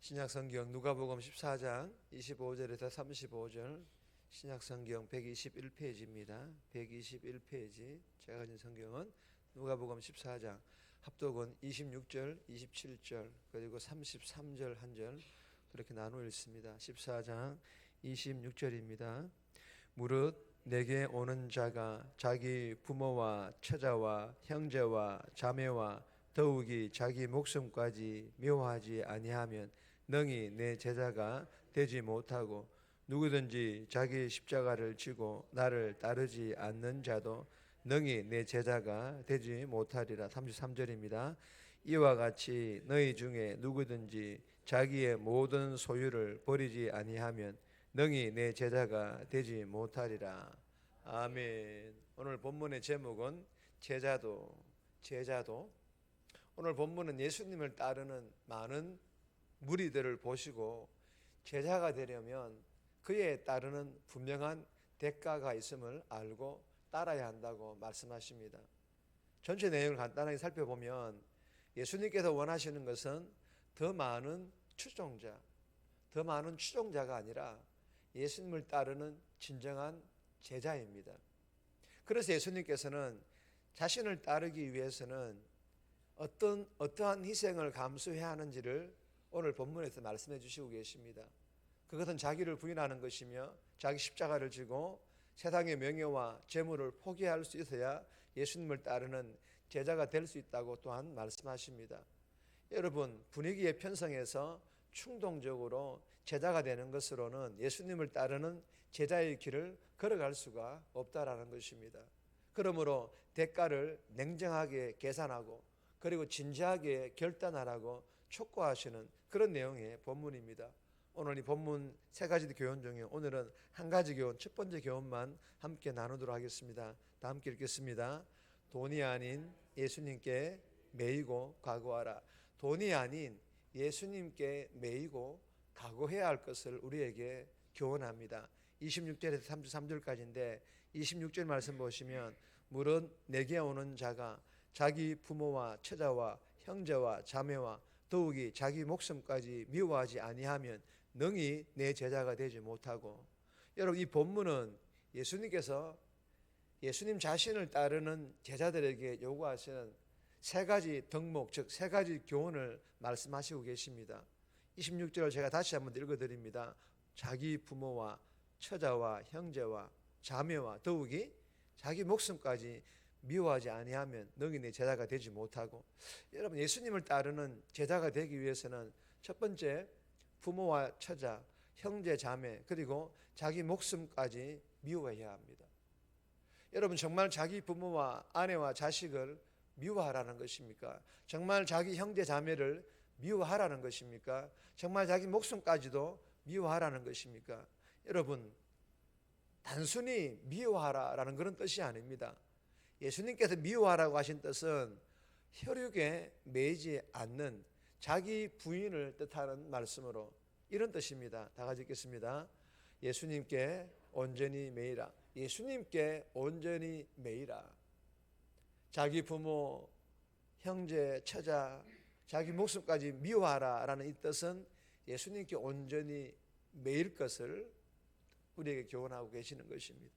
신약성경 누가복음 14장 25절에서 35절, 신약성경 121페이지입니다. 121페이지. 제가 가진 성경은 누가복음 14장, 합독은 26절, 27절, 그리고 33절 한 절 그렇게 나누어 읽습니다. 14장 26절입니다. 무릇 내게 오는 자가 자기 부모와 처자와 형제와 자매와 더욱이 자기 목숨까지 미워하지 아니하면 능히 내 제자가 되지 못하고, 누구든지 자기 십자가를 지고 나를 따르지 않는 자도 능히 내 제자가 되지 못하리라. 33절입니다. 이와 같이 너희 중에 누구든지 자기의 모든 소유를 버리지 아니하면 능히 내 제자가 되지 못하리라. 아멘. 오늘 본문의 제목은 제자도. 오늘 본문은 예수님을 따르는 많은 무리들을 보시고 제자가 되려면 그에 따르는 분명한 대가가 있음을 알고 따라야 한다고 말씀하십니다. 전체 내용을 간단하게 살펴보면 예수님께서 원하시는 것은 더 많은 추종자가 아니라 예수님을 따르는 진정한 제자입니다. 그래서 예수님께서는 자신을 따르기 위해서는 어떠한 희생을 감수해야 하는지를 오늘 본문에서 말씀해 주시고 계십니다. 그것은 자기를 부인하는 것이며 자기 십자가를 지고 세상의 명예와 재물을 포기할 수 있어야 예수님을 따르는 제자가 될 수 있다고 또한 말씀하십니다. 여러분, 분위기에 편성해서 충동적으로 제자가 되는 것으로는 예수님을 따르는 제자의 길을 걸어갈 수가 없다라는 것입니다. 그러므로 대가를 냉정하게 계산하고 그리고 진지하게 결단하라고 촉구하시는 그런 내용의 본문입니다. 오늘 이 본문 세 가지 교훈 중에 오늘은 한 가지 교훈, 첫 번째 교훈만 함께 나누도록 하겠습니다. 다 함께 읽겠습니다. 돈이 아닌 예수님께 매이고 각오하라. 돈이 아닌 예수님께 매이고 각오해야 할 것을 우리에게 교훈합니다. 26절에서 33절까지인데 26절 말씀 보시면 무릇 내게 오는 자가 자기 부모와 처자와 형제와 자매와 더욱이 자기 목숨까지 미워하지 아니하면 능히 내 제자가 되지 못하고. 여러분, 이 본문은 예수님께서 예수님 자신을 따르는 제자들에게 요구하시는 세 가지 덕목, 즉 세 가지 교훈을 말씀하시고 계십니다. 26절을 제가 다시 한번 읽어드립니다. 자기 부모와 처자와 형제와 자매와 더욱이 자기 목숨까지 미워하지 아니하면 능히 내 제자가 되지 못하고. 여러분, 예수님을 따르는 제자가 되기 위해서는 첫 번째 부모와 처자, 형제, 자매, 그리고 자기 목숨까지 미워해야 합니다. 여러분, 정말 자기 부모와 아내와 자식을 미워하라는 것입니까? 정말 자기 형제, 자매를 미워하라는 것입니까? 정말 자기 목숨까지도 미워하라는 것입니까? 여러분, 단순히 미워하라라는 그런 뜻이 아닙니다. 예수님께서 미워하라고 하신 뜻은 혈육에 매이지 않는 자기 부인을 뜻하는 말씀으로 이런 뜻입니다. 다 같이 읽겠습니다. 예수님께 온전히 매이라. 예수님께 온전히 매이라. 자기 부모, 형제, 처자, 자기 목숨까지 미워하라라는 이 뜻은 예수님께 온전히 매일 것을 우리에게 교훈하고 계시는 것입니다.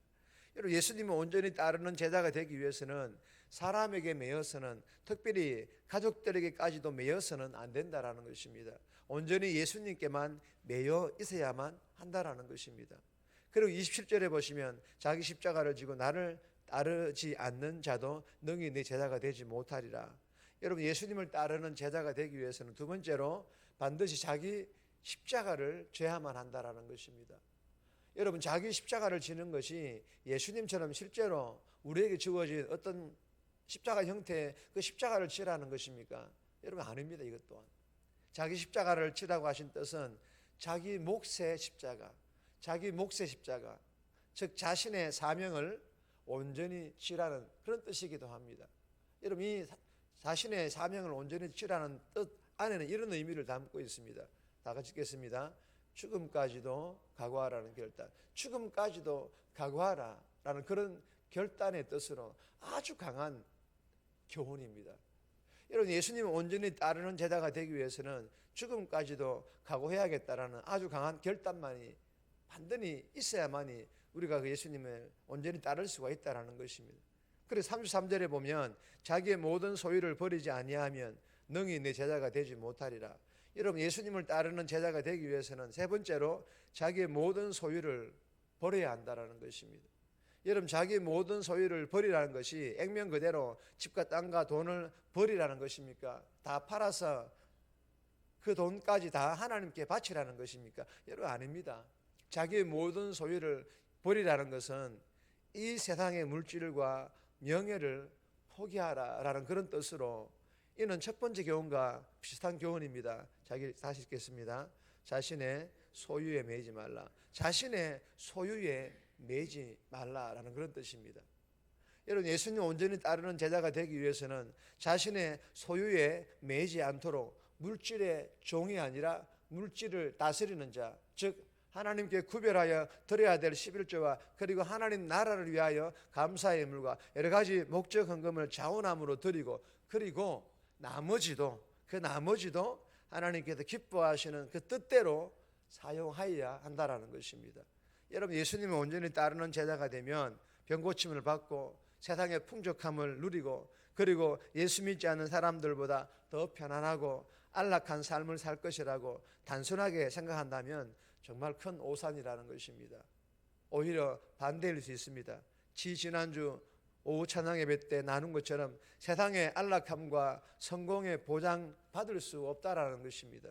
여러분, 예수님을 온전히 따르는 제자가 되기 위해서는 사람에게 매여서는, 특별히 가족들에게까지도 매여서는 안 된다라는 것입니다. 온전히 예수님께만 매여 있어야만 한다라는 것입니다. 그리고 27절에 보시면 자기 십자가를 지고 나를 따르지 않는 자도 능히 내 제자가 되지 못하리라. 여러분, 예수님을 따르는 제자가 되기 위해서는 두 번째로 반드시 자기 십자가를 져야만 한다라는 것입니다. 여러분, 자기 십자가를 지는 것이 예수님처럼 실제로 우리에게 주어진 어떤 십자가 형태의 그 십자가를 지라는 것입니까? 여러분, 아닙니다. 이것 또한 자기 십자가를 지라고 하신 뜻은 자기 몫의 십자가, 즉 자신의 사명을 온전히 지라는 그런 뜻이기도 합니다. 여러분, 이 자신의 사명을 온전히 지라는 뜻 안에는 이런 의미를 담고 있습니다. 다 같이 읽겠습니다. 죽음까지도 각오하라는 결단, 죽음까지도 각오하라라는 그런 결단의 뜻으로 아주 강한 교훈입니다. 여러분, 예수님을 온전히 따르는 제자가 되기 위해서는 죽음까지도 각오해야겠다라는 아주 강한 결단만이 반드시 있어야만이 우리가 그 예수님을 온전히 따를 수가 있다라는 것입니다. 그래서 33절에 보면 자기의 모든 소유를 버리지 아니하면 능히 내 제자가 되지 못하리라. 여러분, 예수님을 따르는 제자가 되기 위해서는 세 번째로 자기의 모든 소유를 버려야 한다라는 것입니다. 여러분, 자기의 모든 소유를 버리라는 것이 액면 그대로 집과 땅과 돈을 버리라는 것입니까? 다 팔아서 그 돈까지 다 하나님께 바치라는 것입니까? 여러분, 아닙니다. 자기의 모든 소유를 버리라는 것은 이 세상의 물질과 명예를 포기하라라는 그런 뜻으로, 이는 첫 번째 교훈과 비슷한 교훈입니다. 다시 읽겠습니다. 자신의 소유에 매이지 말라. 자신의 소유에 매이지 말라라는 그런 뜻입니다. 여러분, 예수님 온전히 따르는 제자가 되기 위해서는 자신의 소유에 매이지 않도록 물질의 종이 아니라 물질을 다스리는 자, 즉 하나님께 구별하여 드려야 될 11조와 그리고 하나님 나라를 위하여 감사의 예물과 여러 가지 목적 헌금을 자원함으로 드리고, 그리고 나머지도 하나님께서 기뻐하시는 그 뜻대로 사용하여야 한다라는 것입니다. 여러분, 예수님을 온전히 따르는 제자가 되면 병고침을 받고 세상의 풍족함을 누리고, 그리고 예수 믿지 않는 사람들보다 더 편안하고 안락한 삶을 살 것이라고 단순하게 생각한다면 정말 큰 오산이라는 것입니다. 오히려 반대일 수 있습니다. 지난주 오후 찬양 예배 때 나눈 것처럼 세상의 안락함과 성공의 보장 받을 수 없다라는 것입니다.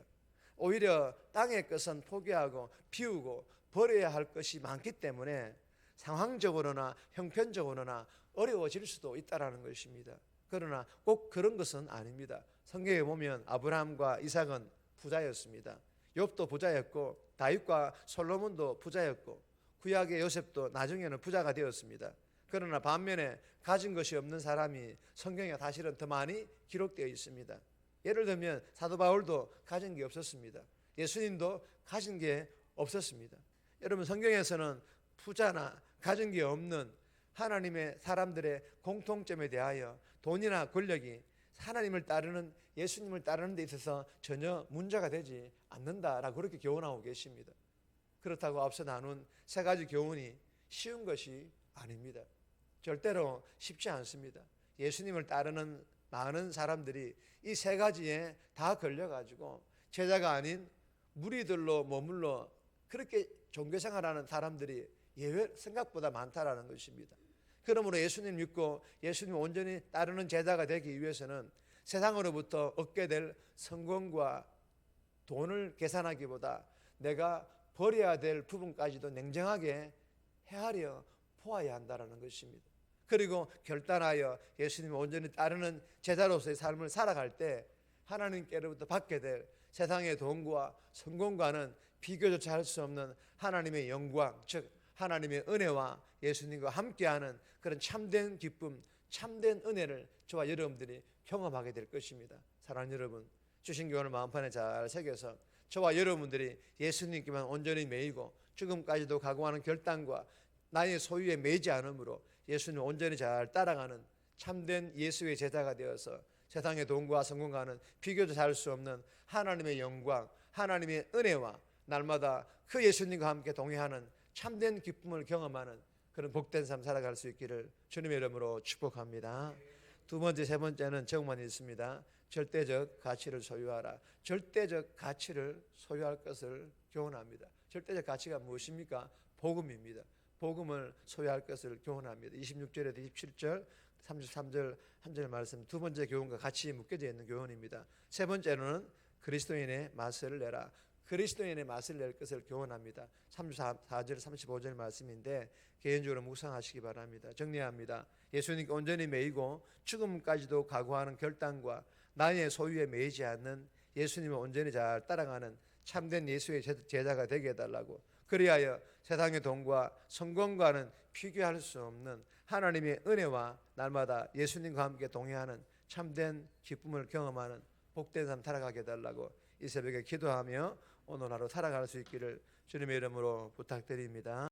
오히려 땅의 것은 포기하고 비우고 버려야 할 것이 많기 때문에 상황적으로나 형편적으로나 어려워질 수도 있다라는 것입니다. 그러나 꼭 그런 것은 아닙니다. 성경에 보면 아브라함과 이삭은 부자였습니다. 욥도 부자였고 다윗과 솔로몬도 부자였고 구약의 요셉도 나중에는 부자가 되었습니다. 그러나 반면에 가진 것이 없는 사람이 성경에 사실은 더 많이 기록되어 있습니다. 예를 들면 사도 바울도 가진 게 없었습니다. 예수님도 가진 게 없었습니다. 여러분, 성경에서는 부자나 가진 게 없는 하나님의 사람들의 공통점에 대하여 돈이나 권력이 하나님을 따르는, 예수님을 따르는 데 있어서 전혀 문제가 되지 않는다라고 그렇게 교훈하고 계십니다. 그렇다고 앞서 나눈 세 가지 교훈이 쉬운 것이 아닙니다. 절대로 쉽지 않습니다. 예수님을 따르는 많은 사람들이 이 세 가지에 다 걸려가지고 제자가 아닌 무리들로 머물러 그렇게 종교생활하는 사람들이 예외 생각보다 많다라는 것입니다. 그러므로 예수님 믿고 예수님 온전히 따르는 제자가 되기 위해서는 세상으로부터 얻게 될 성공과 돈을 계산하기보다 내가 버려야 될 부분까지도 냉정하게 헤아려 보아야 한다는 것입니다. 그리고 결단하여 예수님을 온전히 따르는 제자로서의 삶을 살아갈 때 하나님께로부터 받게 될 세상의 돈과 성공과는 비교조차 할 수 없는 하나님의 영광, 즉 하나님의 은혜와 예수님과 함께하는 그런 참된 기쁨, 참된 은혜를 저와 여러분들이 경험하게 될 것입니다. 사랑하는 여러분, 주신 교훈을 마음판에 잘 새겨서 저와 여러분들이 예수님께만 온전히 매이고 죽음까지도 각오하는 결단과 나의 소유에 매이지 않으므로 예수님 온전히 잘 따라가는 참된 예수의 제자가 되어서 세상의 돈과 성공과는 비교도 할 수 없는 하나님의 영광, 하나님의 은혜와 날마다 그 예수님과 함께 동행하는 참된 기쁨을 경험하는 그런 복된 삶 살아갈 수 있기를 주님의 이름으로 축복합니다. 두 번째, 세 번째는 제목만 있습니다. 절대적 가치를 소유하라. 절대적 가치를 소유할 것을 교훈합니다. 절대적 가치가 무엇입니까? 복음입니다. 복음을 소유할 것을 교훈합니다. 26절에서 27절, 33절 한 절 말씀, 두 번째 교훈과 같이 묶여져 있는 교훈입니다. 세 번째로는 그리스도인의 맛을 내라. 그리스도인의 맛을 낼 것을 교훈합니다. 34절, 35절 말씀인데 개인적으로 묵상하시기 바랍니다. 정리합니다. 예수님께 온전히 매이고 죽음까지도 각오하는 결단과 나의 소유에 매이지 않는 예수님을 온전히 잘 따라가는 참된 예수의 제자가 되게 해달라고, 그리하여 세상의 돈과 성공과는 비교할 수 없는 하나님의 은혜와 날마다 예수님과 함께 동행하는 참된 기쁨을 경험하는 복된 삶 살아가게 해달라고 이 새벽에 기도하며 오늘 하루 살아갈 수 있기를 주님의 이름으로 부탁드립니다.